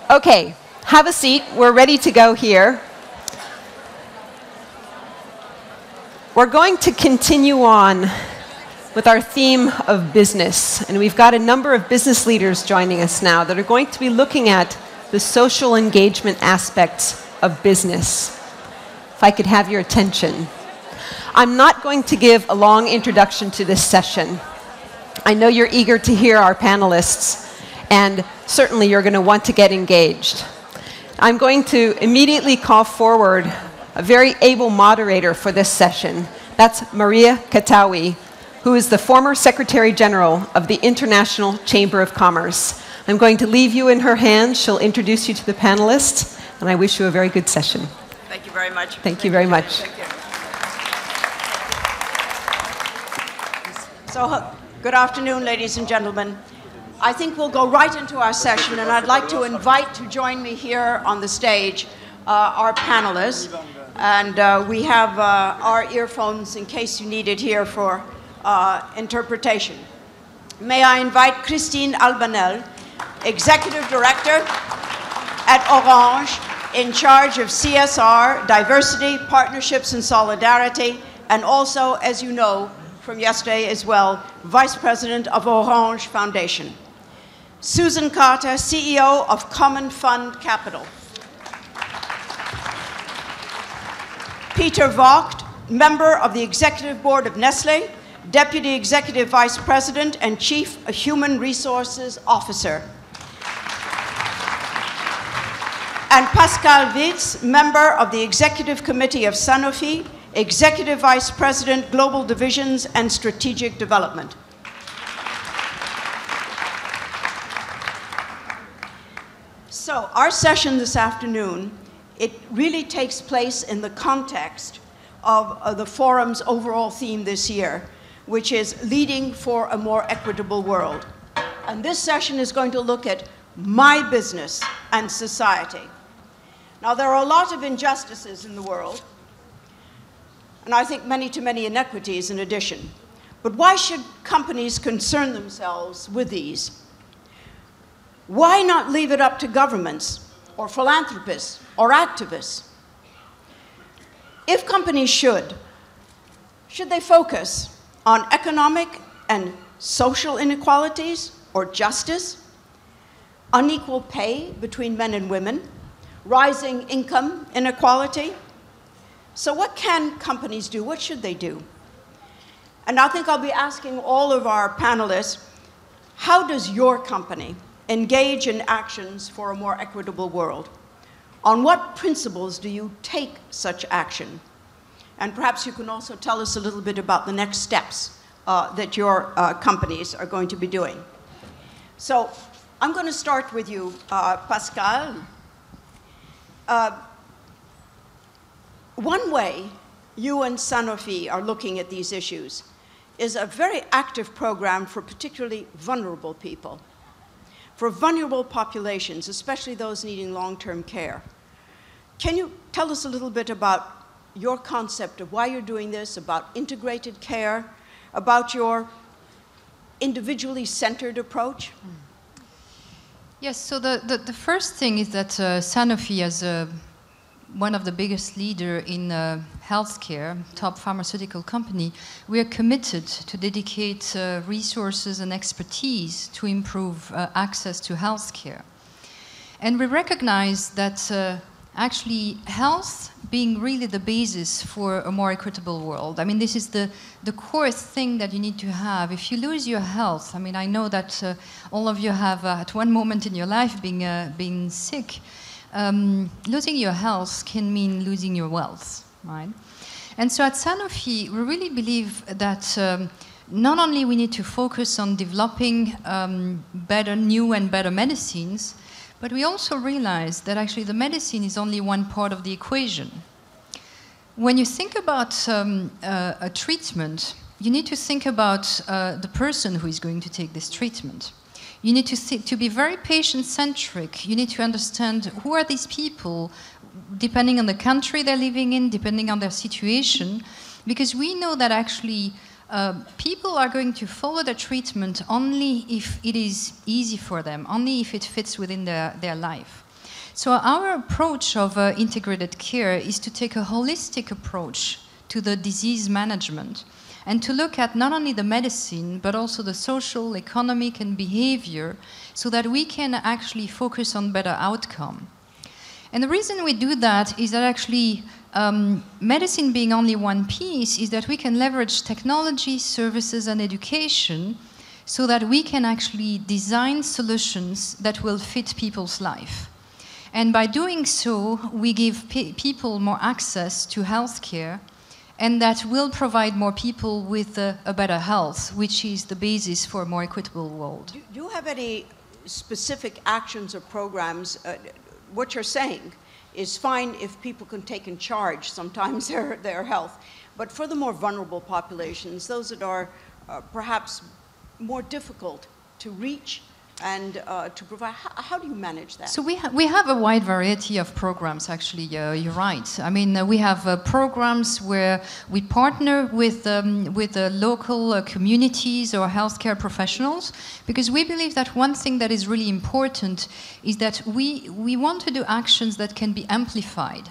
Okay, have a seat. We're ready to go here. We're going to continue on with our theme of business. And we've got a number of business leaders joining us now that are going to be looking at the social engagement aspects of business. If I could have your attention. I'm not going to give a long introduction to this session. I know you're eager to hear our panelists, and certainly you're going to want to get engaged. I'm going to immediately call forward a very able moderator for this session. That's Maria Katawi, who is the former Secretary General of the International Chamber of Commerce. I'm going to leave you in her hands. She'll introduce you to the panelists, and I wish you a very good session. Thank you very much. Thank you very much. Thank you. So, good afternoon, ladies and gentlemen. I think we'll go right into our session, and I'd like to invite to join me here on the stage our panelists. And we have our earphones in case you need it here for interpretation. May I invite Christine Albanel, Executive Director at Orange, in charge of CSR, diversity, partnerships, and solidarity, and also, as you know from yesterday as well, Vice President of Orange Foundation. Susan Carter, CEO of Common Fund Capital. Peter Vogt, member of the Executive Board of Nestlé, Deputy Executive Vice President and Chief Human Resources Officer. And Pascal Witz, member of the Executive Committee of Sanofi, Executive Vice President, Global Divisions and Strategic Development. So our session this afternoon, it really takes place in the context of the forum's overall theme this year, which is leading for a more equitable world. And this session is going to look at my business and society. Now, there are a lot of injustices in the world, and I think many inequities in addition. But why should companies concern themselves with these? Why not leave it up to governments or philanthropists or activists? If companies should they focus on economic and social inequalities or justice, unequal pay between men and women, rising income inequality? So what can companies do? What should they do? And I think I'll be asking all of our panelists, how does your company engage in actions for a more equitable world? On what principles do you take such action? And perhaps you can also tell us a little bit about the next steps that your companies are going to be doing. So I'm going to start with you, Pascal. One way you and Sanofi are looking at these issues is a very active program for particularly vulnerable people, for vulnerable populations, especially those needing long-term care. Can you tell us a little bit about your concept of why you're doing this, about integrated care, about your individually centered approach? Yes, so the first thing is that Sanofi, as one of the biggest leaders in healthcare, top pharmaceutical company, we are committed to dedicate resources and expertise to improve access to healthcare. And we recognize that actually health being really the basis for a more equitable world. I mean, this is the core thing that you need to have. If you lose your health, I mean, I know that all of you have at one moment in your life been sick. Losing your health can mean losing your wealth, right? And so at Sanofi, we really believe that not only we need to focus on developing new and better medicines, but we also realize that actually the medicine is only one part of the equation. When you think about a treatment, you need to think about the person who is going to take this treatment. You need to be very patient-centric. You need to understand who are these people, depending on the country they're living in, depending on their situation, because we know that actually people are going to follow the treatment only if it is easy for them, only if it fits within their life. So our approach of integrated care is to take a holistic approach to the disease management and to look at not only the medicine, but also the social, economic, and behavior so that we can actually focus on better outcome. And the reason we do that is that actually medicine being only one piece is that we can leverage technology, services, and education so that we can actually design solutions that will fit people's life. And by doing so, we give people more access to healthcare, and that will provide more people with a better health, which is the basis for a more equitable world. Do you have any specific actions or programs? What you're saying is fine if people can take in charge sometimes their health, but for the more vulnerable populations, those that are perhaps more difficult to reach and to provide, how do you manage that? So we have a wide variety of programs, actually, you're right. I mean, we have programs where we partner with local communities or healthcare professionals, because we believe that one thing that is really important is that we want to do actions that can be amplified.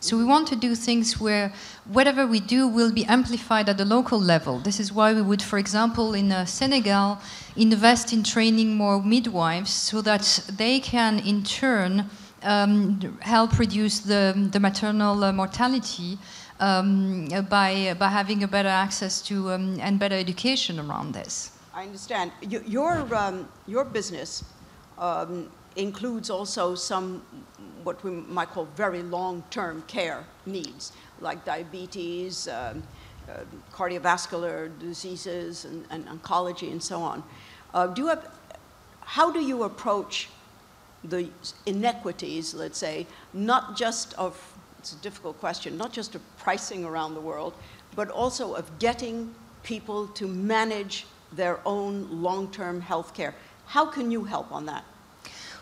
So we want to do things where whatever we do will be amplified at the local level. This is why we would, for example, in Senegal, invest in training more midwives so that they can, in turn, help reduce the maternal mortality by having a better access to and better education around this. I understand. Your business includes also some what we might call very long-term care needs, like diabetes, cardiovascular diseases, and oncology, and so on. How do you approach the inequities, let's say, not just of, it's a difficult question, not just of pricing around the world, but also of getting people to manage their own long-term health care? How can you help on that?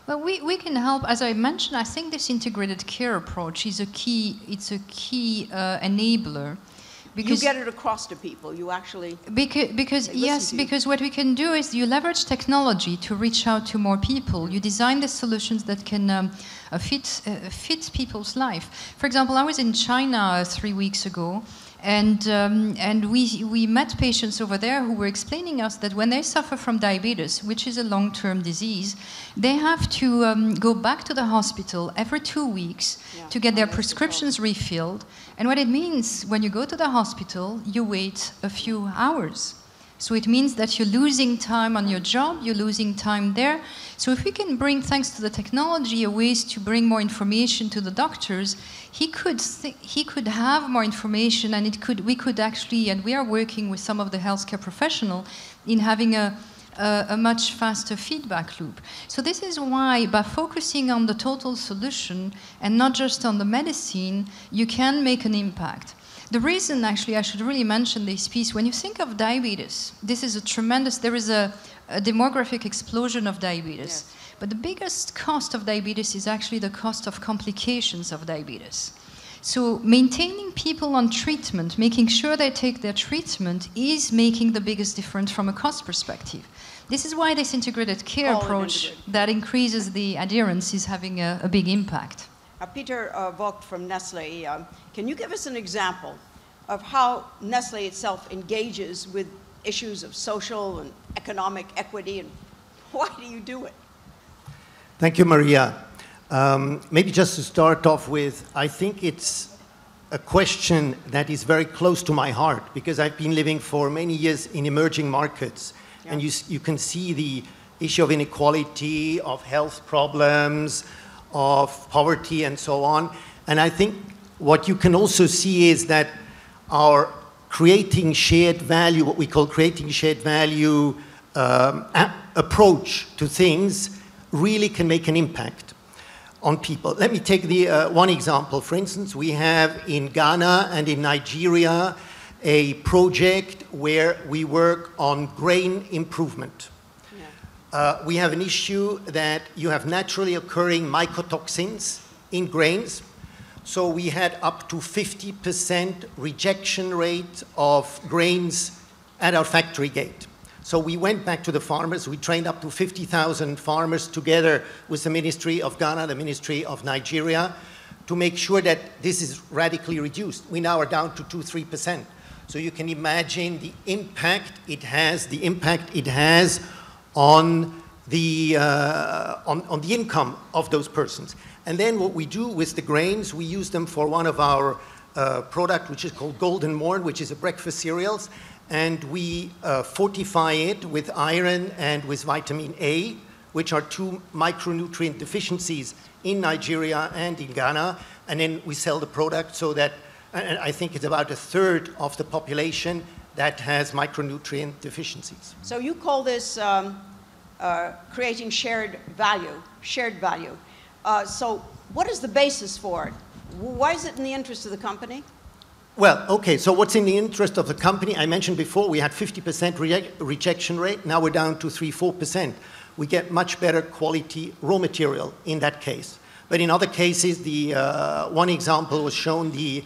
Well, we can help. As I mentioned, I think this integrated care approach is a key enabler. Because you get it across to people, you actually... Because what we can do is you leverage technology to reach out to more people. You design the solutions that can fit people's life. For example, I was in China 3 weeks ago, and we met patients over there who were explaining us that when they suffer from diabetes, which is a long-term disease, they have to go back to the hospital every 2 weeks to get their prescriptions refilled. And what it means, when you go to the hospital, you wait a few hours. So it means that you're losing time on your job, you're losing time there. So if we can bring, thanks to the technology, ways to bring more information to the doctors, he could have more information, and we could actually, and we are working with some of the healthcare professionals in having a much faster feedback loop. So this is why, by focusing on the total solution and not just on the medicine, you can make an impact. The reason, actually, I should really mention this piece, when you think of diabetes, this is there is a demographic explosion of diabetes. Yes. But the biggest cost of diabetes is actually the cost of complications of diabetes. So maintaining people on treatment, making sure they take their treatment, is making the biggest difference from a cost perspective. This is why this integrated care approach that increases the adherence is having a big impact. Peter Vogt from Nestle, can you give us an example of how Nestle itself engages with issues of social and economic equity, and why do you do it? Thank you, Maria. Maybe just to start off with, I think it's a question that is very close to my heart, because I've been living for many years in emerging markets, and you can see the issue of inequality, of health problems, of poverty, and so on. And I think what you can also see is that our creating shared value, what we call creating shared value approach to things, really can make an impact on people. Let me take the one example. For instance, we have in Ghana and in Nigeria a project where we work on grain improvement. We have an issue that you have naturally occurring mycotoxins in grains. So we had up to 50% rejection rate of grains at our factory gate. So we went back to the farmers. We trained up to 50,000 farmers together with the Ministry of Ghana, the Ministry of Nigeria, to make sure that this is radically reduced. We now are down to 2-3%. So you can imagine the impact it has, on the income of those persons. And then what we do with the grains, we use them for one of our product, which is called Golden Morn, which is a breakfast cereals. And we fortify it with iron and with vitamin A, which are two micronutrient deficiencies in Nigeria and in Ghana. And then we sell the product so that, and I think it's about 1/3 of the population that has micronutrient deficiencies. So you call this creating shared value. So what is the basis for it? Why is it in the interest of the company? Well, okay, so what's in the interest of the company? I mentioned before we had 50% rejection rate. Now we're down to 3-4%. We get much better quality raw material in that case. But in other cases, the one example was shown, the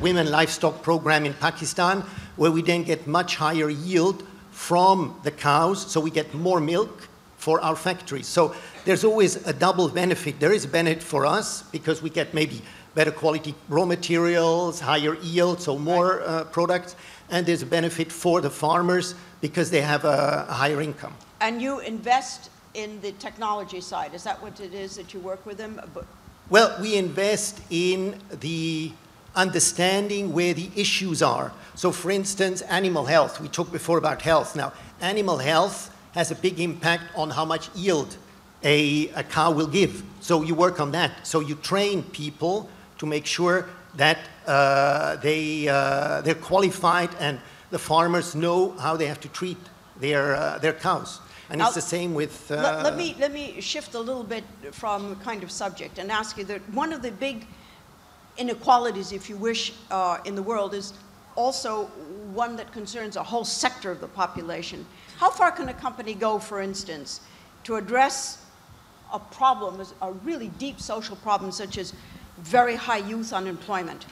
women livestock program in Pakistan, where we then get much higher yield from the cows, so we get more milk for our factories. So there's always a double benefit. There is a benefit for us because we get maybe better quality raw materials, higher yield, so more products, and there's a benefit for the farmers because they have a higher income. And you invest in the technology side. Is that what it is that you work with them? Well, we invest in the understanding where the issues are. So for instance, animal health. We talked before about health. Now, animal health has a big impact on how much yield a cow will give. So you work on that. So you train people to make sure that they're qualified and the farmers know how they have to treat their cows. And now, it's the same with... let me shift a little bit from kind of subject and ask you that one of the big inequalities, if you wish, in the world is also one that concerns a whole sector of the population. How far can a company go, for instance, to address a problem, a really deep social problem, such as very high youth unemployment?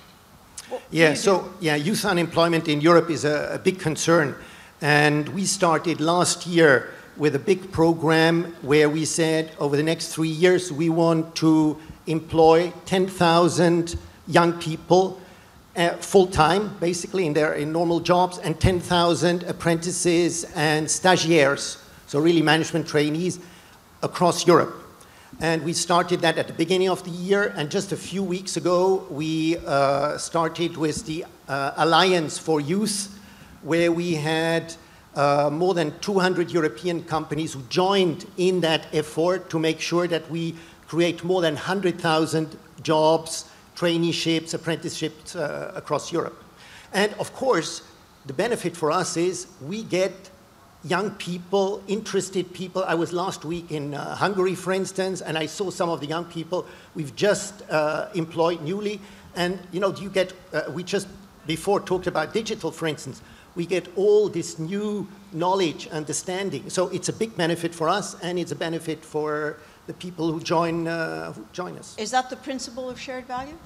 Youth unemployment in Europe is a big concern. And we started last year with a big program where we said over the next 3 years we want to employ 10,000 young people full-time, basically in normal jobs, and 10,000 apprentices and stagiaires, so really management trainees across Europe. And we started that at the beginning of the year, and just a few weeks ago we started with the Alliance for Youth, where we had more than 200 European companies who joined in that effort to make sure that we create more than 100,000 jobs, traineeships, apprenticeships across Europe. And of course, the benefit for us is we get young people, interested people. I was last week in Hungary, for instance, and I saw some of the young people we've just employed newly. And you know, you get, we just before talked about digital, for instance. We get all this new knowledge, understanding. So it's a big benefit for us, and it's a benefit for the people who join us. Is that the principle of shared value?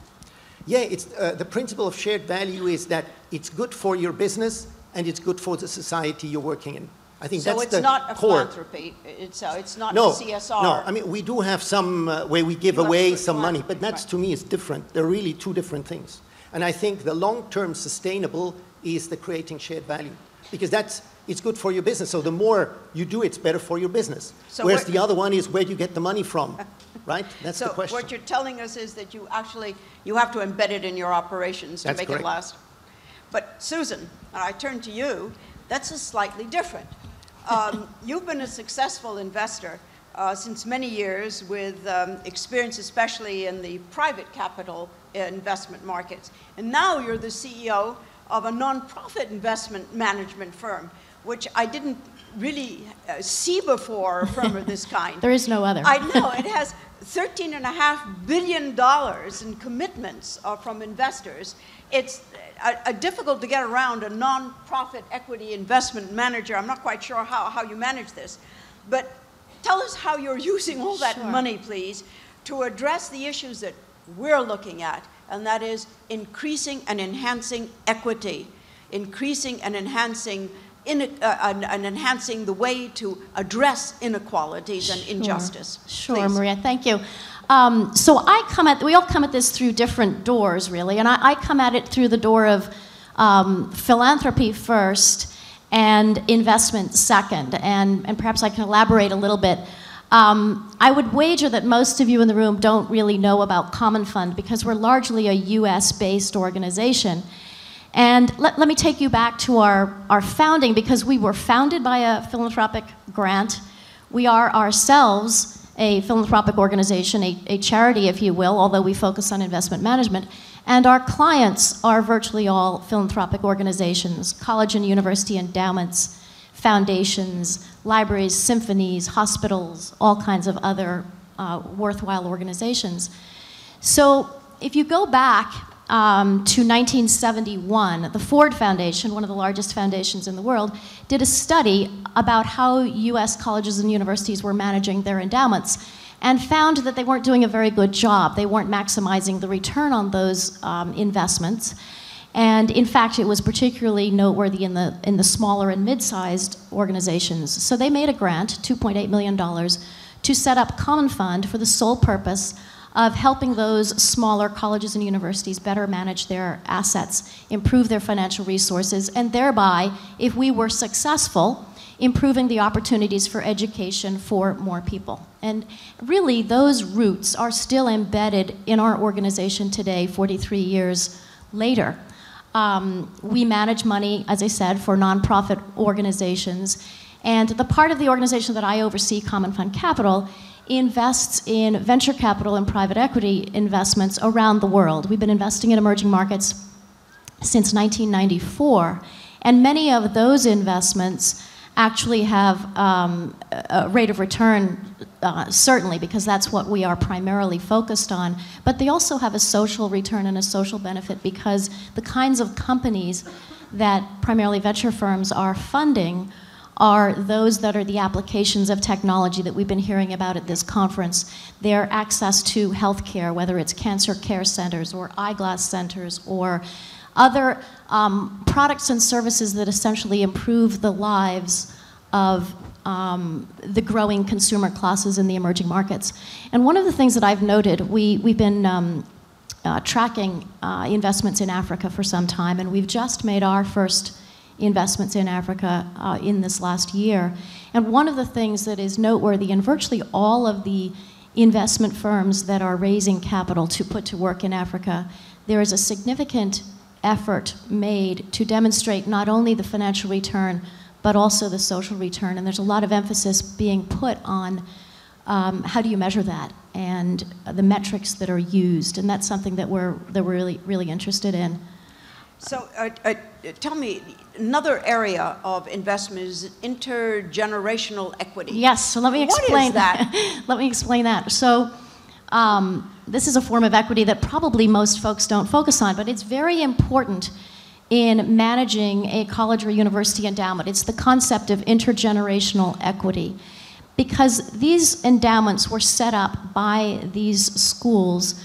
Yeah, it's the principle of shared value is that it's good for your business and it's good for the society you're working in. I think that's the core. So it's not a philanthropy. It's not CSR. No, I mean we do have some where we give away some money, but that's to me is different. They're really two different things. And I think the long-term sustainable is the creating shared value, because it's good for your business. So the more you do, it's better for your business. So whereas the other one is where do you get the money from, right? That's the question. So what you're telling us is that you have to embed it in your operations to make it last. But Susan, I turn to you. That's slightly different. You've been a successful investor since many years with experience especially in the private capital investment markets. And now you're the CEO of a non-profit investment management firm, which I didn't really see before, a firm of this kind. There is no other. I know. It has $13.5 billion in commitments from investors. It's difficult to get around a non-profit equity investment manager. I'm not quite sure how you manage this. But tell us how you're using all that money, please, to address the issues that we're looking at, and that is increasing and enhancing equity, increasing and enhancing and enhancing the way to address inequalities and injustice. Sure, Please. Maria, thank you. So we all come at this through different doors, really, and I come at it through the door of philanthropy first and investment second, and perhaps I can elaborate a little bit. I would wager that most of you in the room don't really know about Common Fund because we're largely a US-based organization. And let me take you back to our founding, because we were founded by a philanthropic grant. We are ourselves a philanthropic organization, a charity, if you will, although we focus on investment management. And our clients are virtually all philanthropic organizations, college and university endowments, foundations, libraries, symphonies, hospitals, all kinds of other worthwhile organizations. So if you go back to 1971, the Ford Foundation, one of the largest foundations in the world, did a study about how US colleges and universities were managing their endowments and found that they weren't doing a very good job. They weren't maximizing the return on those investments. And in fact, it was particularly noteworthy in the smaller and mid-sized organizations. So they made a grant, $2.8 million, to set up Common Fund for the sole purpose of helping those smaller colleges and universities better manage their assets, improve their financial resources, and thereby, if we were successful, improving the opportunities for education for more people. And really, those roots are still embedded in our organization today, 43 years later. We manage money, as I said, for nonprofit organizations. And the part of the organization that I oversee, Common Fund Capital, invests in venture capital and private equity investments around the world. We've been investing in emerging markets since 1994. And many of those investments actually have a rate of return, certainly, because that's what we are primarily focused on. But they also have a social return and a social benefit because the kinds of companies that primarily venture firms are funding are those that are the applications of technology that we've been hearing about at this conference. Their access to healthcare, whether it's cancer care centers or eyeglass centers or other products and services that essentially improve the lives of the growing consumer classes in the emerging markets. And one of the things that I've noted, we've been tracking investments in Africa for some time, and we've just made our first investments in Africa in this last year. And one of the things that is noteworthy in virtually all of the investment firms that are raising capital to put to work in Africa, there is a significant effort made to demonstrate not only the financial return, but also the social return. And there's a lot of emphasis being put on how do you measure that and the metrics that are used. And that's something that we're really, really interested in. So tell me, another area of investment is intergenerational equity. Yes, so let me explain. What is that? Let me explain that. So this is a form of equity that probably most folks don't focus on, but it's very important in managing a college or university endowment. It's the concept of intergenerational equity. Because these endowments were set up by these schools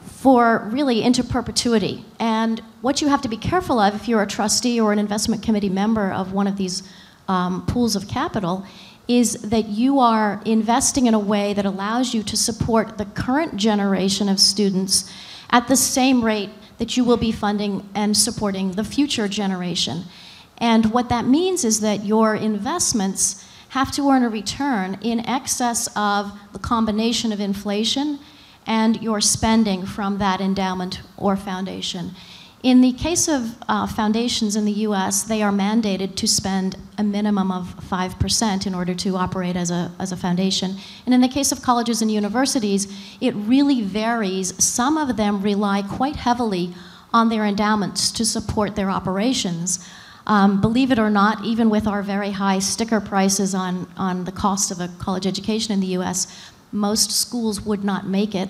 for really into perpetuity. And what you have to be careful of if you're a trustee or an investment committee member of one of these pools of capital is that you are investing in a way that allows you to support the current generation of students at the same rate that you will be funding and supporting the future generation. And what that means is that your investments have to earn a return in excess of the combination of inflation and your spending from that endowment or foundation. In the case of foundations in the US, they are mandated to spend a minimum of 5% in order to operate as a foundation. And in the case of colleges and universities, it really varies. Some of them rely quite heavily on their endowments to support their operations. Believe it or not, even with our very high sticker prices on the cost of a college education in the US, most schools would not make it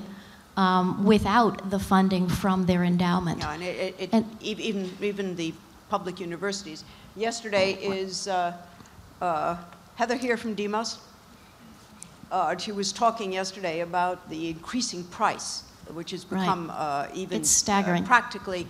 without the funding from their endowment. Yeah, and even the public universities. Yesterday is Heather here from Demos. She was talking yesterday about the increasing price, which has become even it's staggering. Practically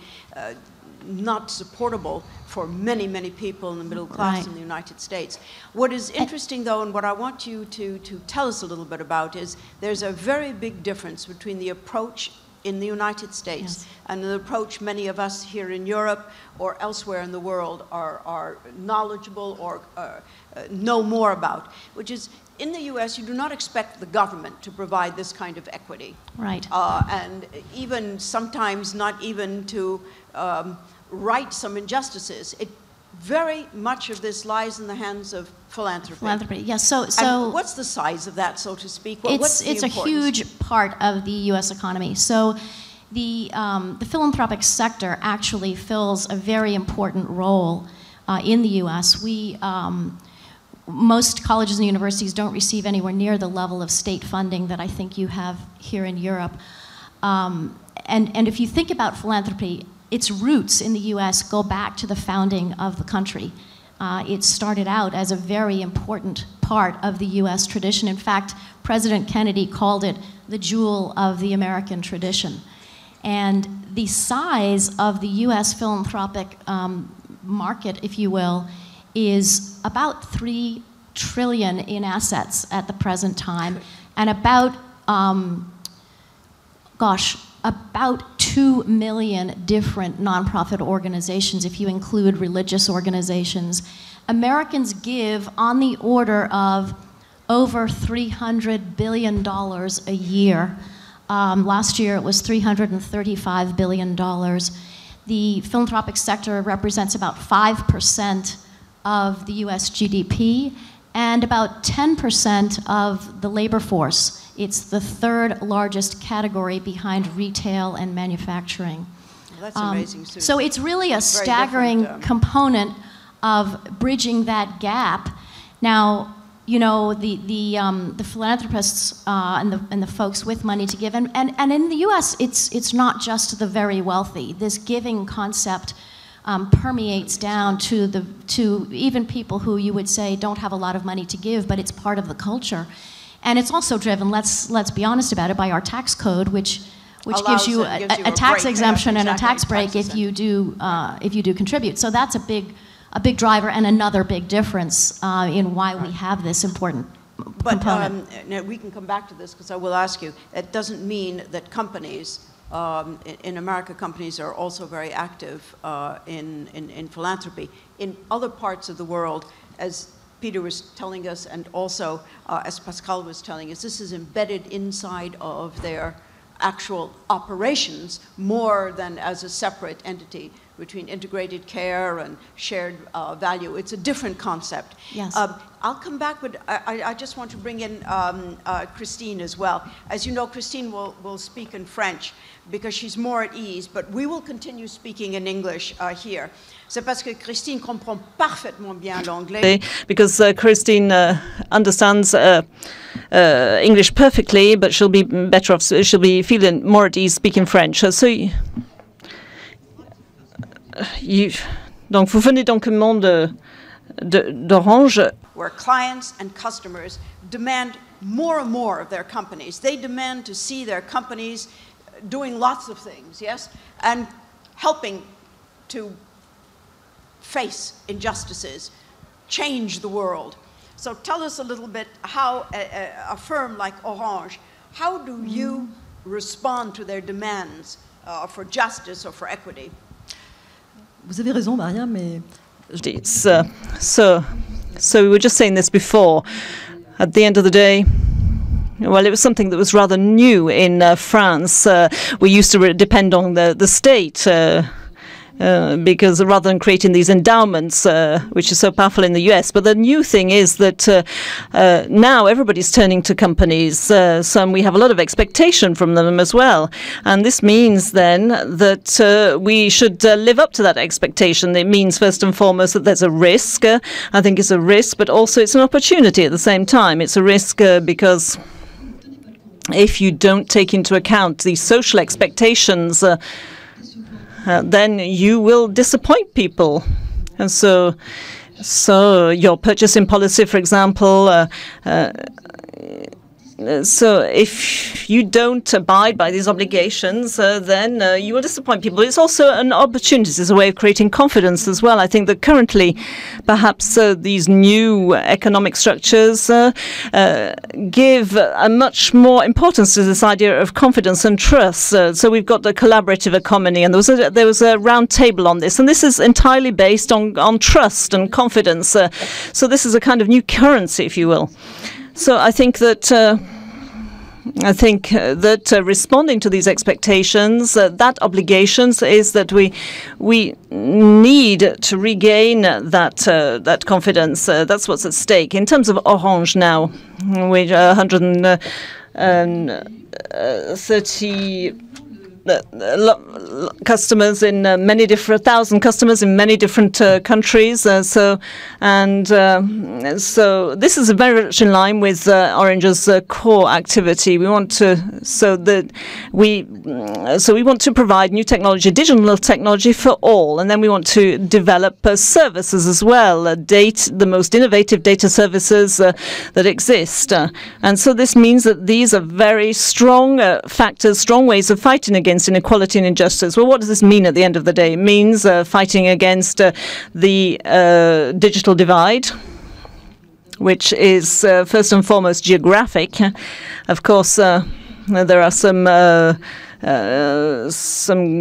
not supportable for many, many people in the middle class Right. in the United States. What is interesting, though, and what I want you to tell us a little bit about is there's a very big difference between the approach in the United States Yes. and the approach many of us here in Europe or elsewhere in the world are knowledgeable or know more about, which is in the US, you do not expect the government to provide this kind of equity. Right. And even sometimes not even to right some injustices. Very much of this lies in the hands of philanthropy. Philanthropy, yes. So And what's the size of that, so to speak? What's the it's a importance? huge part of the U.S. economy. So the philanthropic sector actually fills a very important role in the U.S. Most colleges and universities don't receive anywhere near the level of state funding that I think you have here in Europe. And if you think about philanthropy, its roots in the U.S. go back to the founding of the country. It started out as a very important part of the U.S. tradition. In fact, President Kennedy called it the jewel of the American tradition. And the size of the U.S. philanthropic market, if you will, is about $3 trillion in assets at the present time, and about, about 2 million different nonprofit organizations, if you include religious organizations. Americans give on the order of over $300 billion a year. Last year it was $335 billion. The philanthropic sector represents about 5% of the US GDP and about 10% of the labor force. It's the third largest category behind retail and manufacturing. Well, that's amazing, Susan. So it's really a staggering component of bridging that gap. Now, you know, the philanthropists and the folks with money to give, and in the U.S. it's not just the very wealthy. This giving concept permeates down to even people who you would say don't have a lot of money to give, but it's part of the culture. And it's also driven, let's be honest about it, by our tax code, which gives you a tax exemption and a tax break if you do contribute. So that's a big driver and another big difference in why we have this important component. Now we can come back to this because I will ask you. It doesn't mean that companies in America, companies are also very active in philanthropy. In other parts of the world, as Peter was telling us, and also as Pascal was telling us, this is embedded inside of their actual operations more than as a separate entity between integrated care and shared value. It's a different concept. Yes. I'll come back, but I just want to bring in Christine as well. As you know, Christine will speak in French because she's more at ease, but we will continue speaking in English here. C'est parce que Christine comprend parfaitement bien l'anglais. Because Christine understands English perfectly, but she'll be better off, she'll be feeling more at ease speaking French. Donc vous venez donc au monde d'Orange. Where clients and customers demand more and more of their companies. They demand to see their companies doing lots of things, yes, and helping to face injustices, change the world. So tell us a little bit how a firm like Orange, how do you respond to their demands for justice or for equity? Vous avez raison, Maria, mais... So we were just saying this before. At the end of the day, well, it was something that was rather new in France. We used to depend on the state because rather than creating these endowments, which is so powerful in the US. But the new thing is that now everybody's turning to companies. So we have a lot of expectation from them as well. And this means then that we should live up to that expectation. It means first and foremost that there's a risk. I think it's a risk, but also it's an opportunity at the same time. It's a risk because if you don't take into account the social expectations, then you will disappoint people. And so your purchasing policy, for example, So if you don't abide by these obligations, then you will disappoint people. It's also an opportunity. It's a way of creating confidence as well. I think that currently, perhaps these new economic structures give a much more importance to this idea of confidence and trust. So we've got the collaborative economy, and there was a round table on this, and this is entirely based on trust and confidence. So this is a kind of new currency, if you will. So I think that responding to these expectations, that obligations, is that we need to regain that confidence. That's what's at stake. In terms of Orange now, with 130 customers in many different 1,000 customers in many different countries. So this is very much in line with Orange's core activity. We want to we want to provide new technology, digital technology for all, and then we want to develop services as well, the most innovative data services that exist. And so this means that these are very strong factors, strong ways of fighting against inequality and injustice. Well, what does this mean at the end of the day? It means fighting against the digital divide, which is first and foremost geographic. Of course, there are some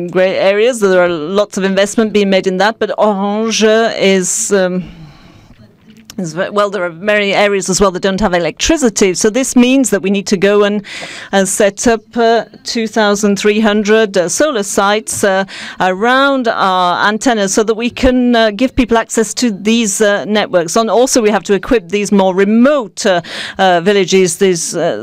grey areas. There are lots of investment being made in that, but Orange is well, there are many areas as well that don't have electricity. So this means that we need to go and set up 2,300 solar sites around our antennas so that we can give people access to these networks. And also we have to equip these more remote villages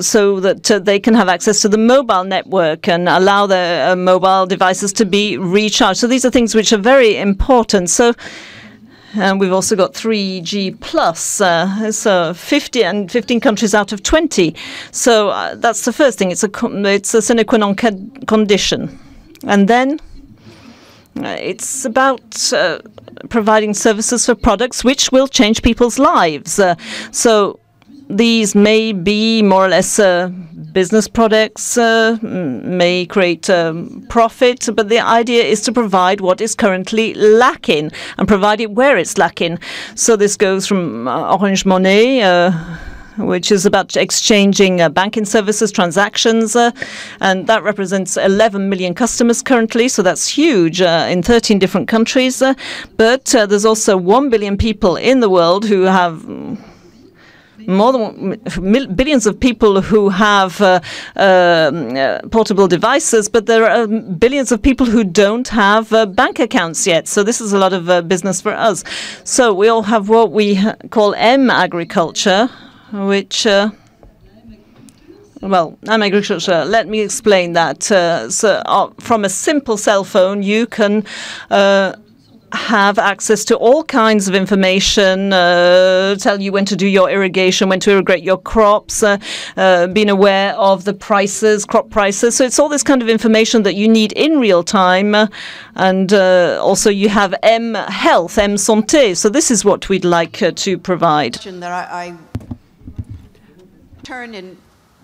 so that they can have access to the mobile network and allow their mobile devices to be recharged. So these are things which are very important. So. And we've also got 3G+, so 15 countries out of 20. So that's the first thing. It's a sine qua non condition. And then it's about providing services for products which will change people's lives. So these may be more or less business products, may create profit, but the idea is to provide what is currently lacking and provide it where it's lacking. So this goes from Orange Money, which is about exchanging banking services, transactions, and that represents 11 million customers currently, so that's huge in 13 different countries. But there's also 1 billion people in the world who have more than billions of people who have portable devices, but there are billions of people who don't have bank accounts yet. So this is a lot of business for us. So we all have what we call agriculture, which well, agriculture. Let me explain that. So from a simple cell phone, you can have access to all kinds of information, tell you when to do your irrigation, when to irrigate your crops, being aware of the prices, crop prices. So it's all this kind of information that you need in real time. And also you have health, santé. So this is what we'd like to provide. That I turn in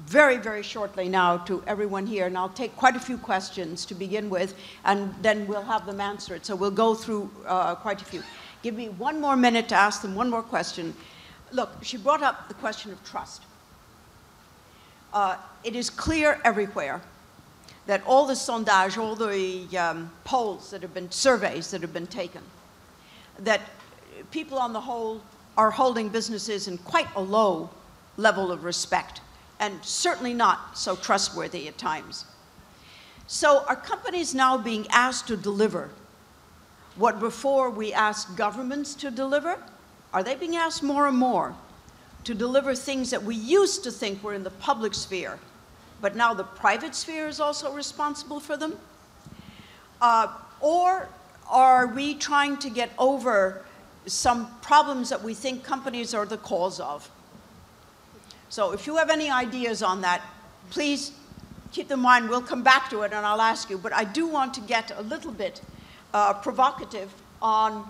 very, very shortly now to everyone here, and I'll take quite a few questions to begin with, and then we'll have them answered. So we'll go through quite a few. Give me one more minute to ask them one more question. Look, she brought up the question of trust. It is clear everywhere that all the sondage, all the polls that have been, surveys that have been taken, that people on the whole are holding businesses in quite a low level of respect, and certainly not so trustworthy at times. So are companies now being asked to deliver what before we asked governments to deliver? Are they being asked more and more to deliver things that we used to think were in the public sphere, but now the private sphere is also responsible for them? Or are we trying to get over some problems that we think companies are the cause of? So if you have any ideas on that, please keep them in mind. We'll come back to it and I'll ask you. But I do want to get a little bit provocative on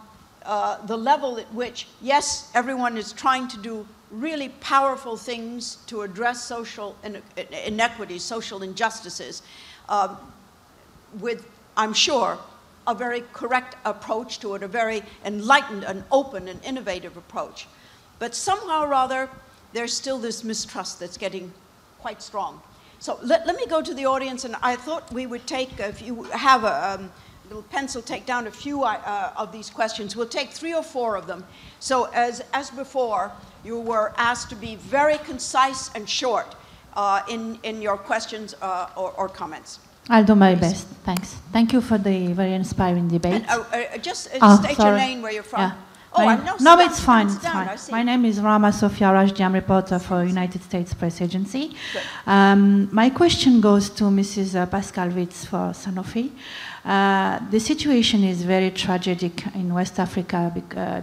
the level at which, yes, everyone is trying to do really powerful things to address social inequities, social injustices, with, I'm sure, a very correct approach to it, a very enlightened and open and innovative approach. But somehow or other, there's still this mistrust that's getting quite strong. So let me go to the audience, and I thought we would take, if you have a little pencil, take down a few of these questions. We'll take 3 or 4 of them. So as before, you were asked to be very concise and short in your questions or comments. I'll do my best. Thanks. Thank you for the very inspiring debate. And, just state your name, where you're from. Yeah. No, it's fine. It's fine. My name is Rama Sofia Rajdi. I'm reporter for United States Press Agency. My question goes to Mrs. Pascal Witz for Sanofi. The situation is very tragic in West Africa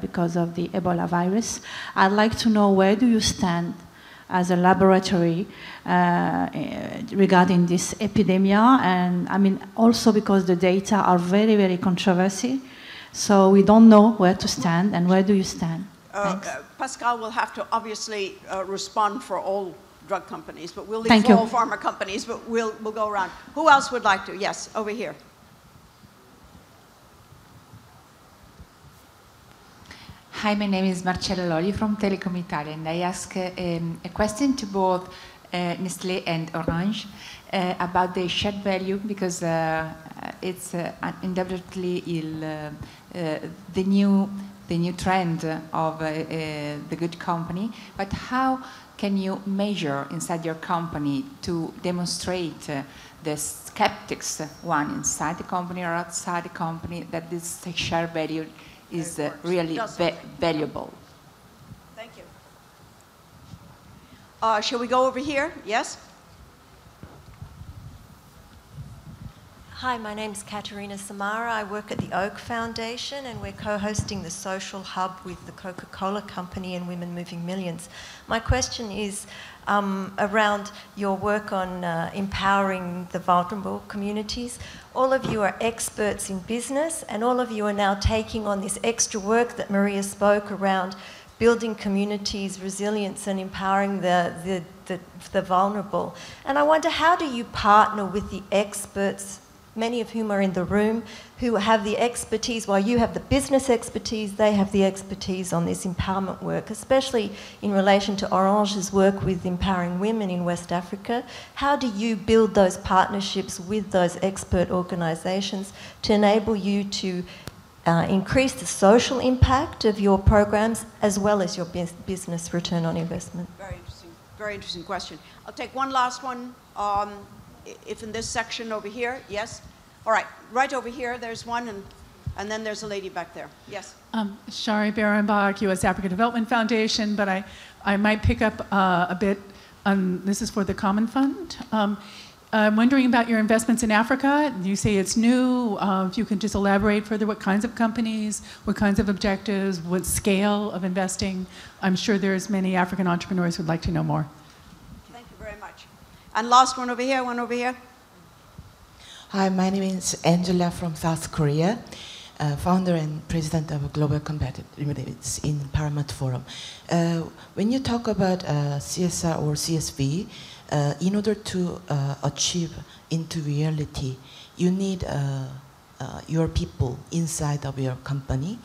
because of the Ebola virus. I'd like to know, where do you stand as a laboratory regarding this epidemic? And I mean, also because the data are very, very controversial. So we don't know where to stand, and where do you stand? Pascal will have to obviously respond for all drug companies, but we'll leave for all pharma companies, but we'll go around. Who else would like to? Yes, over here. Hi, my name is Marcella Lolli from Telecom Italia, and I ask a question to both Nestlé and Orange about the shared value, because it's undoubtedly the new trend of the good company. But how can you measure inside your company to demonstrate the skeptics, one inside the company or outside the company, that this shared value is really valuable? Thank you. Shall we go over here? Yes? Hi, my name is Katerina Samara. I work at the Oak Foundation, and we're co-hosting the Social Hub with the Coca-Cola Company and Women Moving Millions. My question is around your work on empowering the vulnerable communities. All of you are experts in business, and all of you are now taking on this extra work that Maria spoke around building communities, resilience, and empowering the vulnerable. And I wonder, how do you partner with the experts, many of whom are in the room, who have the expertise? While you have the business expertise, they have the expertise on this empowerment work, especially in relation to Orange's work with empowering women in West Africa. How do you build those partnerships with those expert organizations to enable you to increase the social impact of your programs as well as your business return on investment? Very interesting question. I'll take one last one. If in this section over here, yes? All right, right over here, there's one, and then there's a lady back there. Yes? Shari Berenbach, U.S. Africa Development Foundation, but I might pick up a bit on, this is for the Common Fund. I'm wondering about your investments in Africa. You say it's new. If you can just elaborate further, what kinds of companies, what kinds of objectives, what scale of investing? I'm sure there's many African entrepreneurs who'd like to know more. Thank you very much. And last one over here, one over here. Hi, my name is Angela from South Korea, founder and president of Global Competitiveness in Paramount Forum. When you talk about CSR or CSV, in order to achieve into reality, you need your people inside of your company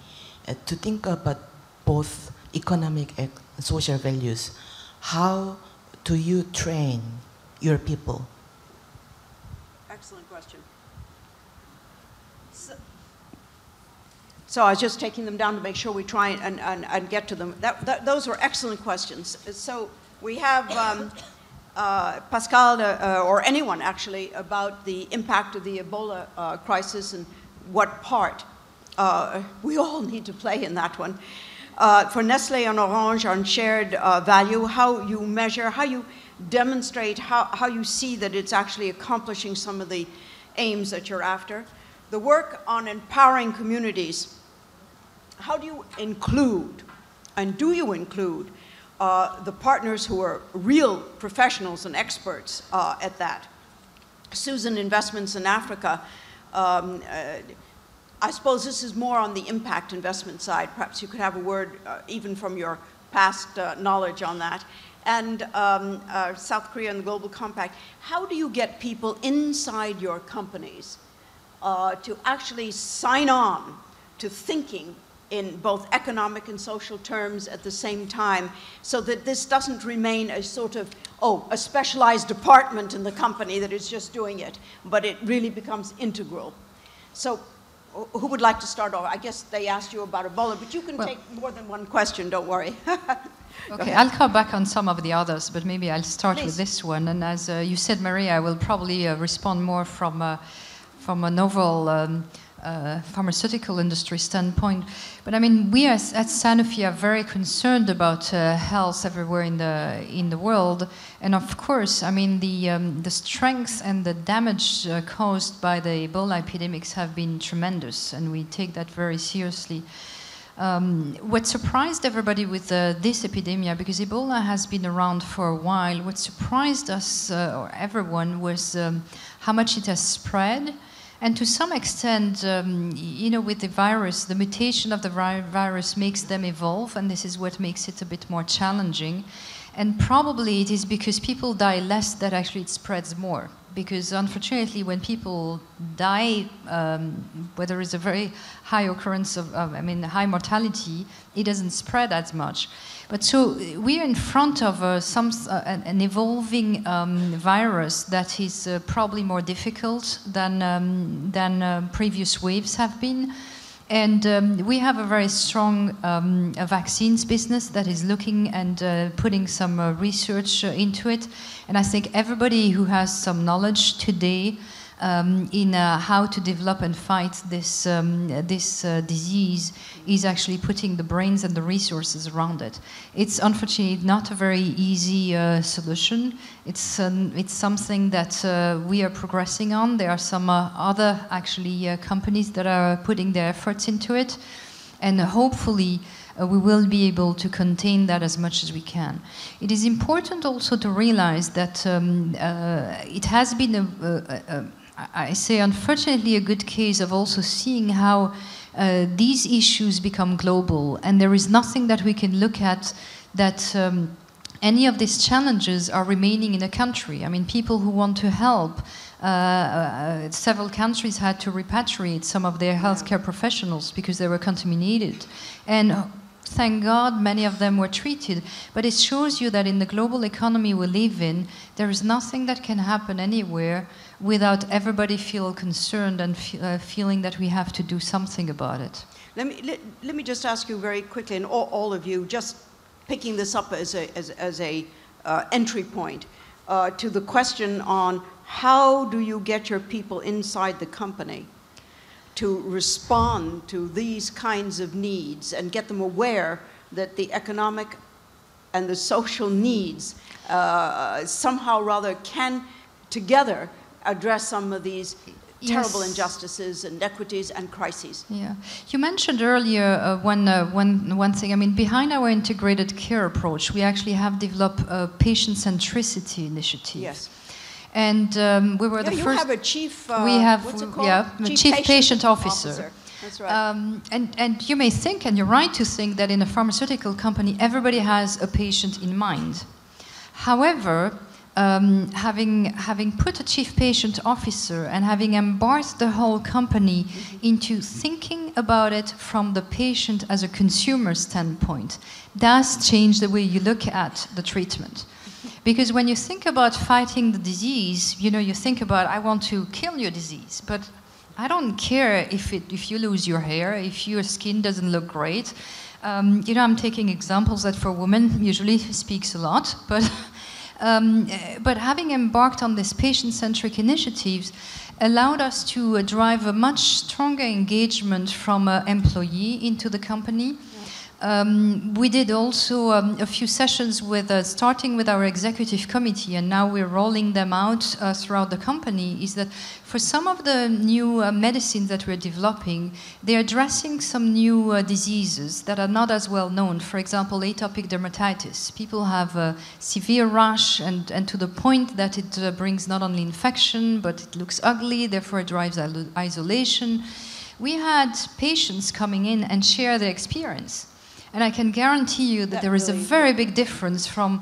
to think about both economic and social values. How do you train your people? Excellent question. So I was just taking them down to make sure we try and get to them. Those were excellent questions. So we have Pascal, or anyone actually, about the impact of the Ebola crisis and what part we all need to play in that one. For Nestlé and Orange on shared value, how you measure, how you demonstrate, how you see that it's actually accomplishing some of the aims that you're after. The work on empowering communities, how do you include, and do you include, the partners who are real professionals and experts at that? Susan, investments in Africa, I suppose this is more on the impact investment side. Perhaps you could have a word even from your past knowledge on that, and South Korea and the Global Compact. How do you get people inside your companies to actually sign on to thinking in both economic and social terms at the same time, so that this doesn't remain a sort of, a specialized department in the company that is just doing it, but it really becomes integral? So who would like to start off? I guess they asked you about Ebola, but you can take more than one question, don't worry. Okay, I'll come back on some of the others, but maybe I'll start with this one. And as you said, Maria, I will probably respond more from a novel pharmaceutical industry standpoint. But I mean, we at Sanofi are very concerned about health everywhere in the world. And of course, I mean, the strength and the damage caused by the Ebola epidemics have been tremendous, and we take that very seriously. What surprised everybody with this epidemic, because Ebola has been around for a while, what surprised us, or everyone, was how much it has spread. And to some extent, you know, with the virus, the mutation of the virus makes them evolve, and this is what makes it a bit more challenging. And probably it is because people die less that actually it spreads more. Because unfortunately, when people die, where there is a very high occurrence of, high mortality, it doesn't spread as much. But so we are in front of an evolving virus that is probably more difficult than previous waves have been. And we have a very strong vaccines business that is looking and putting some research into it. And I think everybody who has some knowledge today in how to develop and fight this disease is actually putting the brains and the resources around it. It's unfortunately not a very easy solution. It's something that we are progressing on. There are some other actually companies that are putting their efforts into it, and hopefully we will be able to contain that as much as we can. It is important also to realize that it has been I say unfortunately a good case of also seeing how these issues become global, and there is nothing that we can look at that any of these challenges are remaining in a country. I mean, people who want to help, several countries had to repatriate some of their healthcare professionals because they were contaminated. And thank God many of them were treated. But it shows you that in the global economy we live in, there is nothing that can happen anywhere without everybody feel concerned and feeling that we have to do something about it. Let me just ask you very quickly, and all of you, just picking this up as a entry point to the question on how do you get your people inside the company to respond to these kinds of needs and get them aware that the economic and the social needs somehow rather can together address some of these terrible injustices, inequities, and crises. Yeah, you mentioned earlier one thing. I mean, behind our integrated care approach, we actually have developed a patient centricity initiative. Yes. And we were the first. You have a chief. We have, what's it called? Yeah, a chief patient officer. That's right. And you may think, and you're right to think, that in a pharmaceutical company, everybody has a patient in mind. However, having put a chief patient officer and having embarked the whole company into thinking about it from the patient as a consumer standpoint, does change the way you look at the treatment. Because when you think about fighting the disease, you know, you think about, I want to kill your disease, but I don't care if you lose your hair, if your skin doesn't look great. You know, I'm taking examples that for women usually speaks a lot, but having embarked on these patient-centric initiatives allowed us to drive a much stronger engagement from an employee into the company. We did also a few sessions with, starting with our executive committee, and now we're rolling them out throughout the company, is that for some of the new medicines that we're developing, they're addressing some new diseases that are not as well known. For example, atopic dermatitis. People have a severe rash, and to the point that it brings not only infection, but it looks ugly, therefore it drives isolation. We had patients coming in and share their experience. And I can guarantee you that there is a very big difference from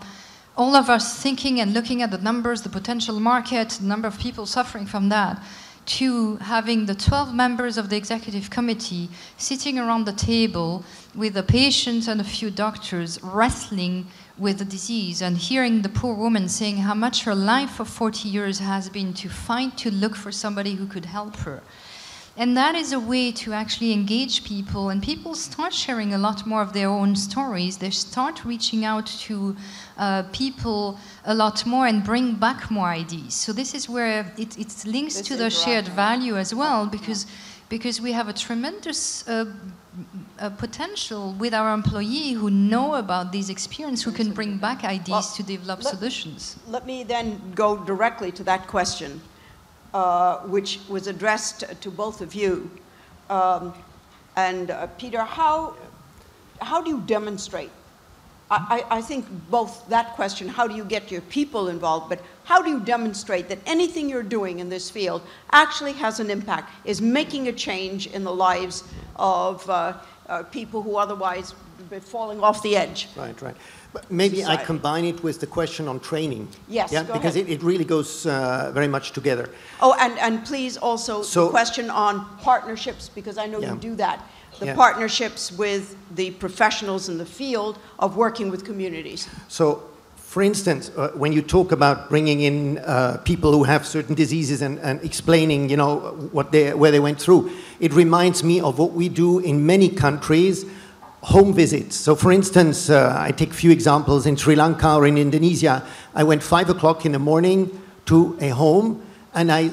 all of us thinking and looking at the numbers, the potential market, the number of people suffering from that, to having the 12 members of the executive committee sitting around the table with the patients and a few doctors wrestling with the disease and hearing the poor woman saying how much her life for 40 years has been to fight to look for somebody who could help her. And that is a way to actually engage people, and people start sharing a lot more of their own stories. They start reaching out to people a lot more and bring back more ideas. So this is where it links to the shared value as well, because we have a tremendous potential with our employee who know about these experiences, who can bring back ideas to develop solutions. Let me then go directly to that question. Which was addressed to both of you. Peter, how do you demonstrate? I think both that question, how do you get your people involved, but how do you demonstrate that anything you're doing in this field actually has an impact, is making a change in the lives of people who otherwise would be falling off the edge? Right, right. But maybe I combine it with the question on training. Yes, yeah, because it really goes very much together. Oh, and please also the question on partnerships, because I know you do that. The partnerships with the professionals in the field of working with communities. So, for instance, when you talk about bringing in people who have certain diseases and explaining, you know, where they went through, it reminds me of what we do in many countries. Home visits. So for instance, I take a few examples in Sri Lanka or in Indonesia. I went 5 o'clock in the morning to a home and I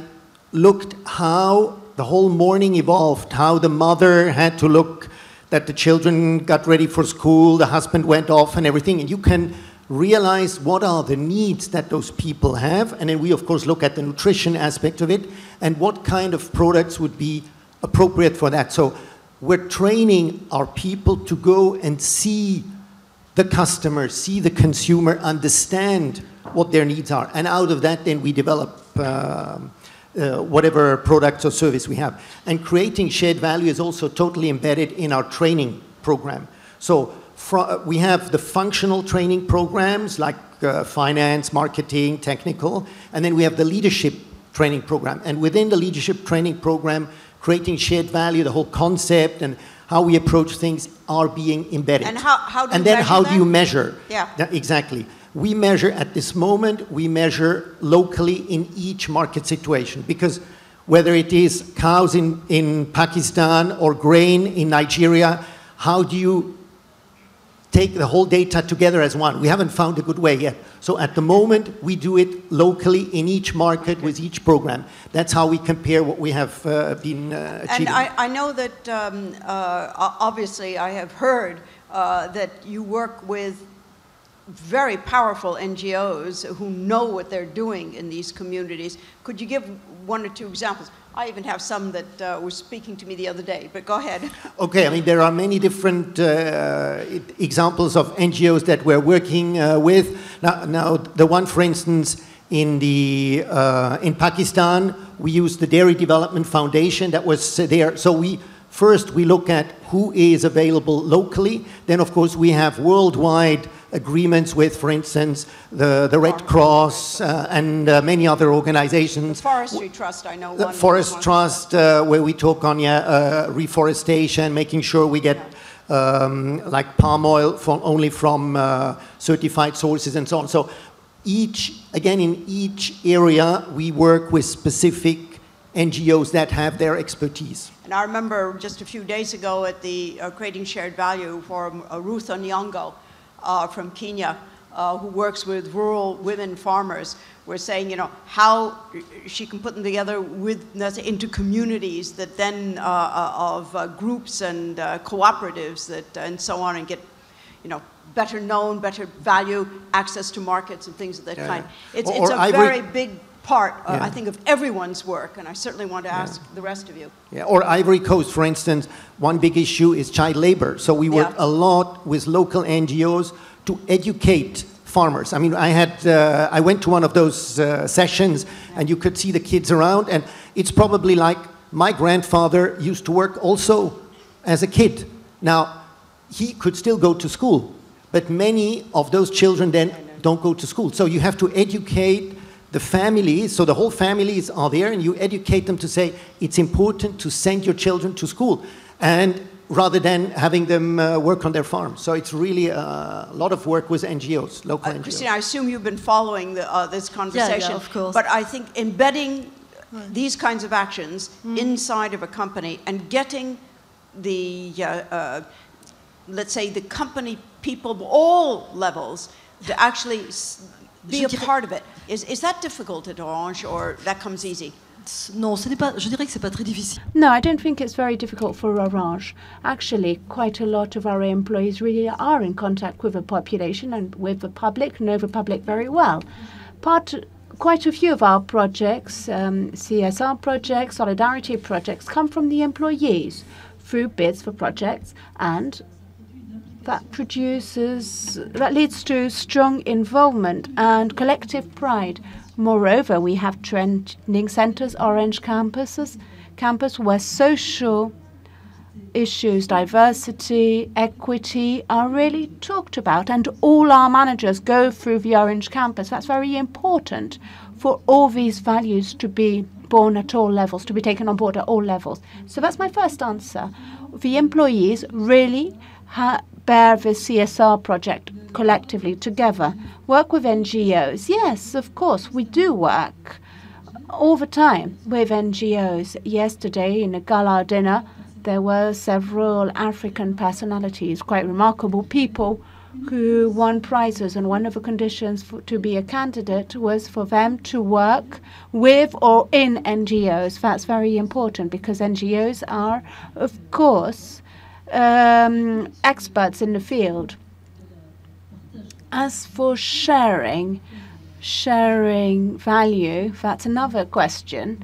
looked how the whole morning evolved, how the mother had to look that the children got ready for school, the husband went off and everything. And you can realize what are the needs that those people have. And then we, of course, look at the nutrition aspect of it and what kind of products would be appropriate for that. So we're training our people to go and see the customer, see the consumer, understand what their needs are. And out of that, then we develop whatever products or service we have. And creating shared value is also totally embedded in our training program. So we have the functional training programs like finance, marketing, technical, and then we have the leadership training program. And within the leadership training program, creating shared value, the whole concept and how we approach things are being embedded. And how do you and then measure how that? do you measure? Yeah. Exactly. We measure at this moment, we measure locally in each market situation, because whether it is cows in Pakistan or grain in Nigeria, how do you take the whole data together as one? We haven't found a good way yet. So at the moment, we do it locally in each market with each program. That's how we compare what we have been achieving. And I know that, obviously, I have heard that you work with very powerful NGOs who know what they're doing in these communities. Could you give one or two examples? I even have some that were speaking to me the other day, but go ahead. Okay, I mean, there are many different examples of NGOs that we're working with. Now, the one, for instance, in Pakistan, we use the Dairy Development Foundation that was there. So first we look at who is available locally. Then, of course, we have worldwide agreements with, for instance, the Red Cross and many other organizations. The Forestry Trust, I know. The Forest Trust, where we talk on reforestation, making sure we get like palm oil only from certified sources and so on. So in each area, we work with specific NGOs that have their expertise. And I remember just a few days ago at the Creating Shared Value Forum, Ruth Onyango from Kenya, who works with rural women farmers, were saying, you know, how she can put them together into communities that then of groups and cooperatives that and so on, and get, you know, better known, better value, access to markets and things of that kind. It's a very big part, I think, of everyone's work, and I certainly want to ask the rest of you. Yeah, or Ivory Coast, for instance, one big issue is child labor. So we work a lot with local NGOs to educate farmers. I mean, I went to one of those sessions, and you could see the kids around, and it's probably like my grandfather used to work also as a kid. Now, he could still go to school. But many of those children then don't go to school. So you have to educate the families, so the whole families are there, and you educate them to say it's important to send your children to school, and rather than having them work on their farm. So it's really a lot of work with NGOs, local NGOs. Christina, I assume you've been following this conversation. Yeah, of course. But I think embedding these kinds of actions inside of a company and getting the, let's say, the company people of all levels to actually be a part of it. Is that difficult at Orange, or that comes easy? Non, je dirais que c'est pas très difficile. No, I don't think it's very difficult for Orange. Actually, quite a lot of our employees really are in contact with the population and with the public, know the public very well. Quite a few of our projects, CSR projects, solidarity projects, come from the employees through bids for projects, and that leads to strong involvement and collective pride. Moreover, we have training centers, Orange campus, where social issues, diversity, equity are really talked about, and all our managers go through the Orange campus. That's very important for all these values to be born at all levels, to be taken on board at all levels. So that's my first answer. The employees really bear the CSR project collectively together. Work with NGOs. Yes, of course, we do work all the time with NGOs. Yesterday, in a gala dinner, there were several African personalities, quite remarkable people, who won prizes, and one of the conditions to be a candidate was for them to work with or in NGOs. That's very important, because NGOs are, of course, experts in the field. As for sharing value, that's another question.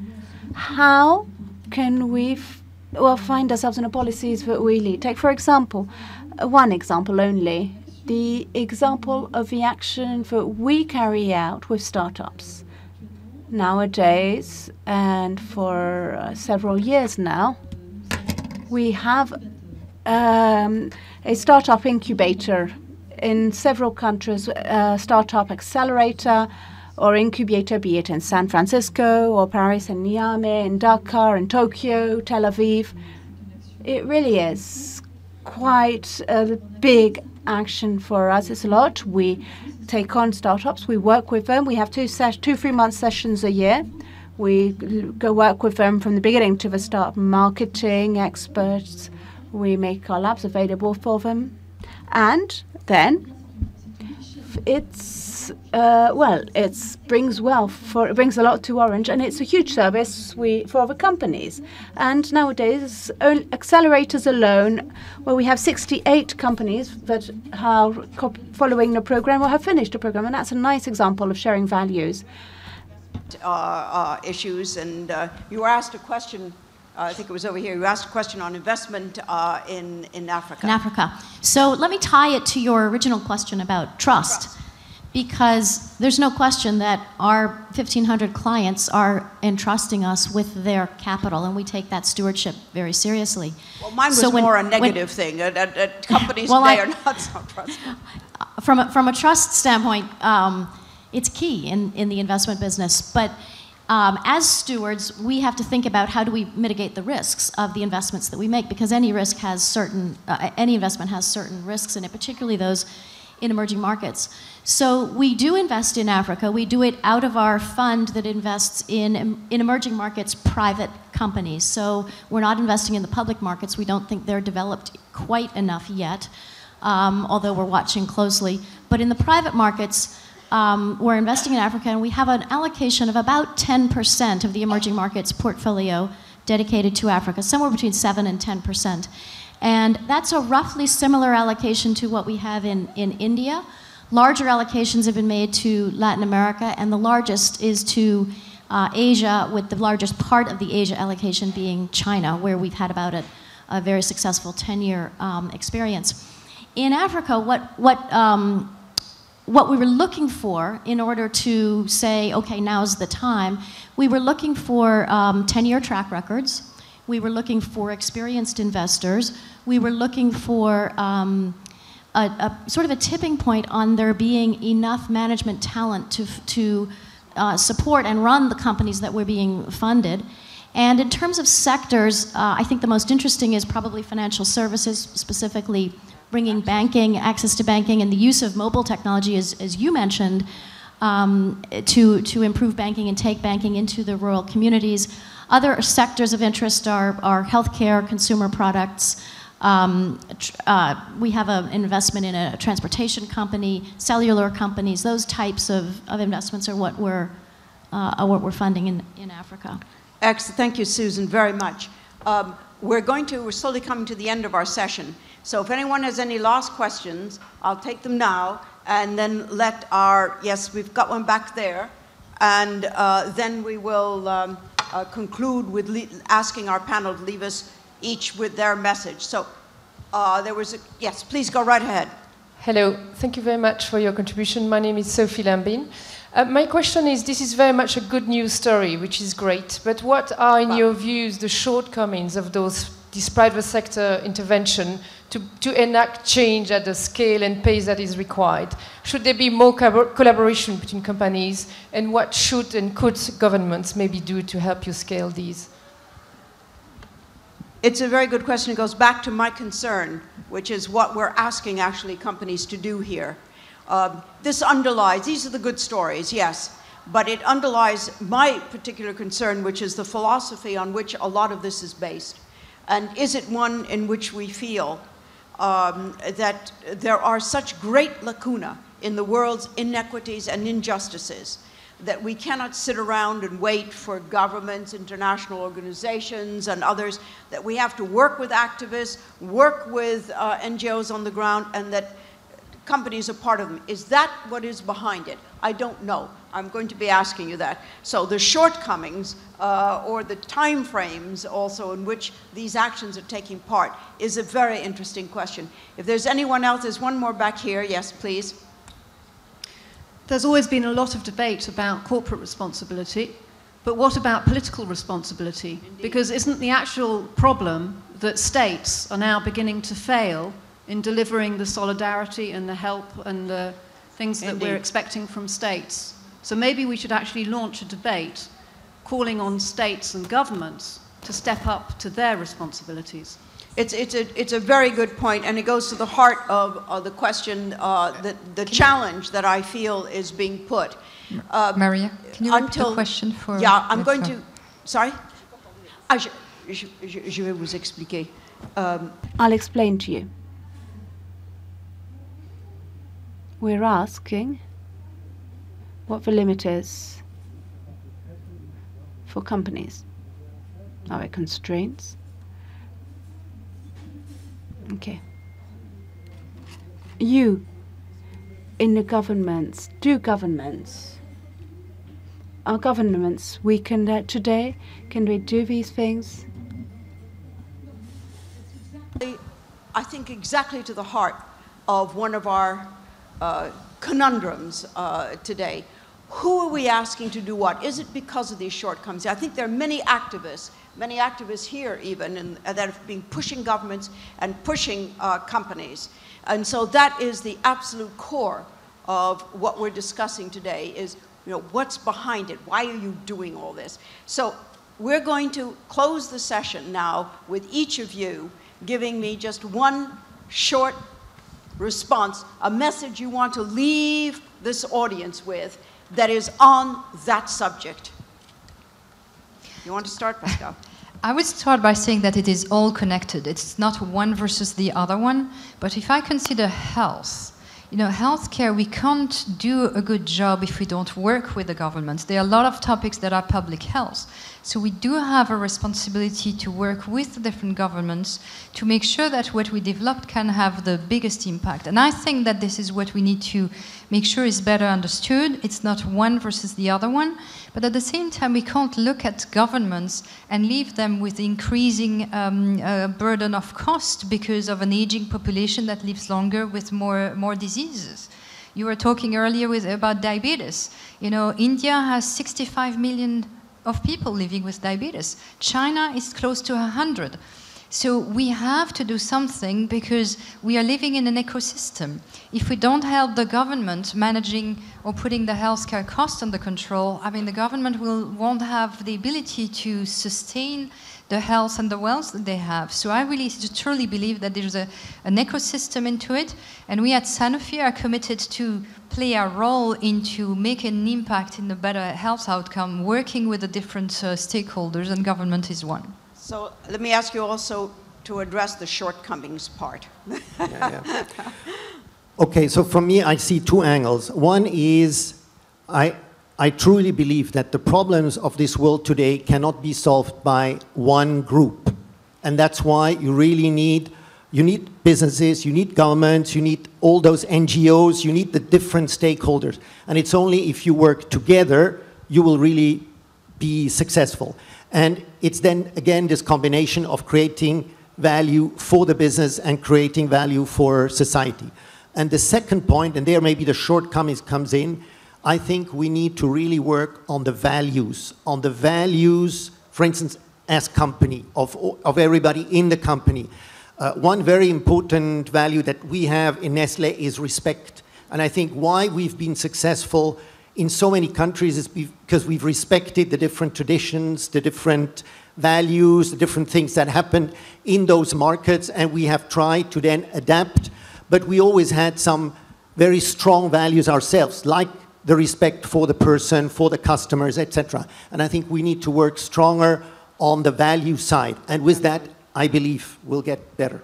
How can we find ourselves in the policies that we lead? Take, for example, one example only, the example of the action that we carry out with startups. Nowadays, and for several years now, we have a startup incubator in several countries, startup accelerator or incubator, be it in San Francisco or Paris and Niamey, in Dakar, in Tokyo, Tel Aviv. It really is quite a big action for us. It's a lot. We take on startups, we work with them. We have 3-month sessions a year. We go work with them from the beginning to the start, marketing experts. We make our labs available for them. And then it brings a lot to Orange, and it's a huge service for the companies. And nowadays, accelerators alone, where we have 68 companies that are following the program or have finished the program, and that's a nice example of sharing values. Issues, and you were asked a question. I think it was over here. You asked a question on investment in Africa. In Africa. So let me tie it to your original question about trust. Because there's no question that our 1,500 clients are entrusting us with their capital, and we take that stewardship very seriously. Well, mine was more a negative thing. Companies today are not so trustworthy. From a trust standpoint, it's key in the investment business. But as stewards, we have to think about how do we mitigate the risks of the investments that we make, because any investment has certain risks in it, particularly those in emerging markets. So we do invest in Africa. We do it out of our fund that invests in emerging markets private companies. So we're not investing in the public markets. We don't think they're developed quite enough yet, although we're watching closely. But in the private markets, we're investing in Africa, and we have an allocation of about 10% of the emerging markets portfolio dedicated to Africa, somewhere between 7 and 10%. And that's a roughly similar allocation to what we have in India. Larger allocations have been made to Latin America, and the largest is to Asia, with the largest part of the Asia allocation being China, where we've had about a very successful 10-year experience. In Africa, what we were looking for in order to say, okay, now's the time, we were looking for 10-year track records. We were looking for experienced investors. we were looking for a sort of a tipping point on there being enough management talent to support and run the companies that were being funded. And in terms of sectors, I think the most interesting is probably financial services, specifically bringing banking, access to banking, and the use of mobile technology, as you mentioned, to improve banking and take banking into the rural communities. Other sectors of interest are healthcare, consumer products. We have an investment in a transportation company, cellular companies. Those types of investments are what we're funding in Africa. Excellent. Thank you, Susan, very much. We're slowly coming to the end of our session. So if anyone has any last questions, I'll take them now, and then let yes, we've got one back there, and then we will conclude with asking our panel to leave us each with their message. So yes, please go right ahead. Hello, thank you very much for your contribution. My name is Sophie Lambin. My question is, this is very much a good news story, which is great, but what are, in your views, the shortcomings of this private sector intervention to enact change at the scale and pace that is required? Should there be more collaboration between companies, and what should and could governments maybe do to help you scale these? It's a very good question. It goes back to my concern, which is what we're asking actually companies to do here. This underlies, these are the good stories, yes, but it underlies my particular concern, which is the philosophy on which a lot of this is based. And is it one in which we feel that there are such great lacuna in the world's inequities and injustices that we cannot sit around and wait for governments, international organizations, and others, that we have to work with activists, work with NGOs on the ground, and that companies are part of them. Is that what is behind it? I don't know. I'm going to be asking you that. So the shortcomings or the time frames also in which these actions are taking part is a very interesting question. If there's anyone else, there's one more back here. Yes, please. There's always been a lot of debate about corporate responsibility, but what about political responsibility? Indeed. Because isn't the actual problem that states are now beginning to fail in delivering the solidarity and the help and the things that we're expecting from states? So maybe we should actually launch a debate calling on states and governments to step up to their responsibilities. It's a very good point, and it goes to the heart of the question, the challenge that I feel is being put. Maria, can you repeat the question for... Yeah, I'm going to... Sorry? Je vais vous expliquer. I'll explain to you. We're asking what the limit is for companies. Are there constraints? Okay. You, in the governments, are governments weakened today? Can we do these things? I think exactly to the heart of one of our conundrums today. Who are we asking to do what? Is it because of these shortcomings? I think there are many activists here even, that have been pushing governments and pushing companies. And so that is the absolute core of what we're discussing today is, what's behind it? Why are you doing all this? So we're going to close the session now with each of you giving me just one short response, a message you want to leave this audience with that is on that subject. You want to start, Pascal? I would start by saying that it is all connected. It's not one versus the other one. But if I consider health, healthcare, we can't do a good job if we don't work with the governments. There are a lot of topics that are public health. So we do have a responsibility to work with the different governments to make sure that what we developed can have the biggest impact. And I think that this is what we need to make sure is better understood. It's not one versus the other one. But at the same time, we can't look at governments and leave them with increasing burden of cost because of an aging population that lives longer with more diseases. You were talking earlier about diabetes. India has 65 million of people living with diabetes. China is close to 100. So we have to do something because we are living in an ecosystem. If we don't help the government managing or putting the healthcare cost under control, I mean, the government won't have the ability to sustain the health and the wealth that they have. So I really truly believe that there's an ecosystem into it, and we at Sanofi are committed to play our role into making an impact in a better health outcome, working with the different stakeholders, and government is one. So let me ask you also to address the shortcomings part. Yeah. Okay, so for me, I see two angles. One is I truly believe that the problems of this world today cannot be solved by one group. And that's why you really need businesses, you need governments, you need all those NGOs, you need the different stakeholders. And it's only if you work together, you will really be successful. And it's then, again, this combination of creating value for the business and creating value for society. And the second point, and there maybe the shortcomings comes in, I think we need to really work on the values, for instance, as company, of everybody in the company. One very important value that we have in Nestlé is respect. And I think why we've been successful in so many countries is because we've respected the different traditions, the different values, the different things that happened in those markets, and we have tried to then adapt. But we always had some very strong values ourselves, like the respect for the person, for the customers, etc. And I think we need to work stronger on the value side. And with that, I believe we'll get better.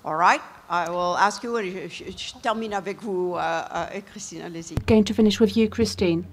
All right. I will ask you, je termine avec vous, Christine, allez-y. Going to finish with you, Christine.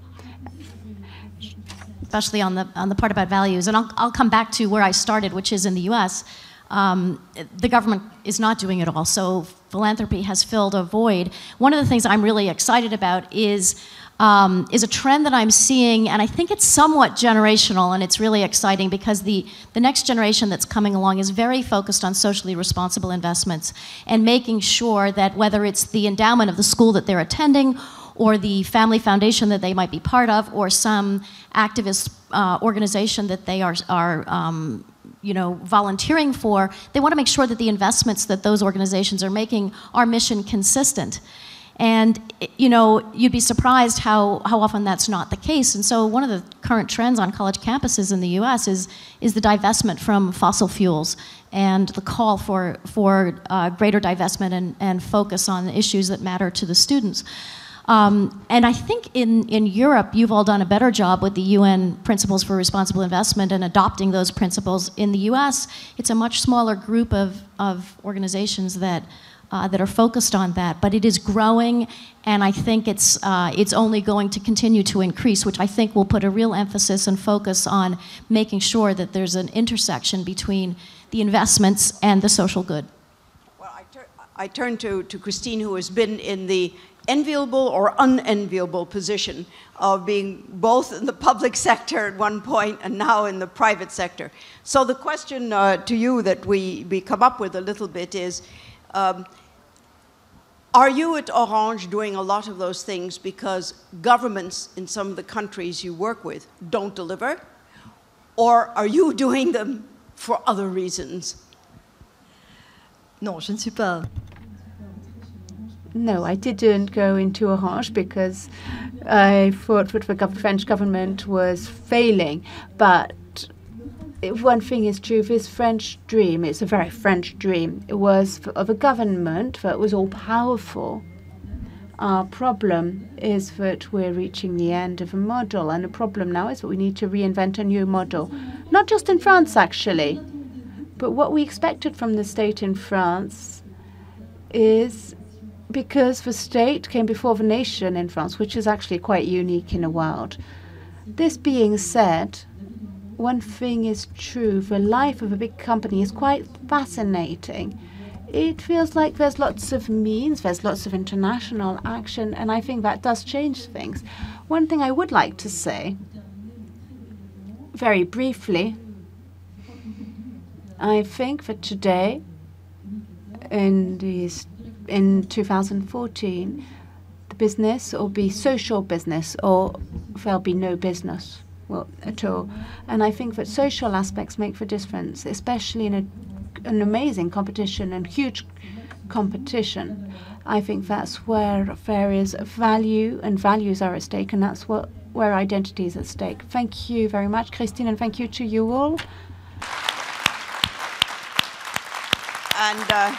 Especially on the part about values. And I'll come back to where I started, which is in the US. The government is not doing it all, so philanthropy has filled a void. One of the things I'm really excited about is a trend that I'm seeing, and I think it's somewhat generational, and it's really exciting because the next generation that's coming along is very focused on socially responsible investments and making sure that whether it's the endowment of the school that they're attending or the family foundation that they might be part of or some activist organization that they are volunteering for, they want to make sure that the investments that those organizations are making are mission consistent. And, you'd be surprised how often that's not the case. And so one of the current trends on college campuses in the US is the divestment from fossil fuels and the call for greater divestment and focus on issues that matter to the students. And I think in Europe, you've all done a better job with the UN Principles for Responsible Investment and adopting those principles. In the US, it's a much smaller group of organizations that are focused on that, but it is growing, and I think it's only going to continue to increase, which I think will put a real emphasis and focus on making sure that there's an intersection between the investments and the social good. Well, I turn to Christine, who has been in the enviable or unenviable position of being both in the public sector at one point and now in the private sector. So the question to you that we come up with a little bit is, are you at Orange doing a lot of those things because governments in some of the countries you work with don't deliver? Or are you doing them for other reasons? Non, je ne suis pas. No, I didn't go into Orange because I thought that the French government was failing. But one thing is true, this French dream, it's a very French dream. It was of a government that was all-powerful. Our problem is that we're reaching the end of a model, and the problem now is that we need to reinvent a new model. Not just in France, actually, but what we expected from the state in France is because the state came before the nation in France, which is actually quite unique in the world. This being said, one thing is true, the life of a big company is quite fascinating. It feels like there's lots of means, there's lots of international action, and I think that does change things. One thing I would like to say, very briefly, I think that today, in 2014, the business will be social business, or there'll be no business at all. And I think that social aspects make the difference, especially in an amazing competition and huge competition. I think that's where various value and values are at stake, and that's where identity is at stake. Thank you very much, Christine, and thank you to you all. And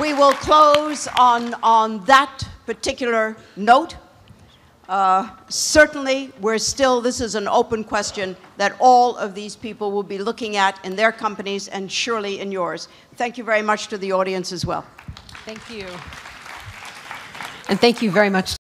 we will close on that particular note. Certainly, this is an open question that all of these people will be looking at in their companies and surely in yours. Thank you very much to the audience as well. Thank you. And thank you very much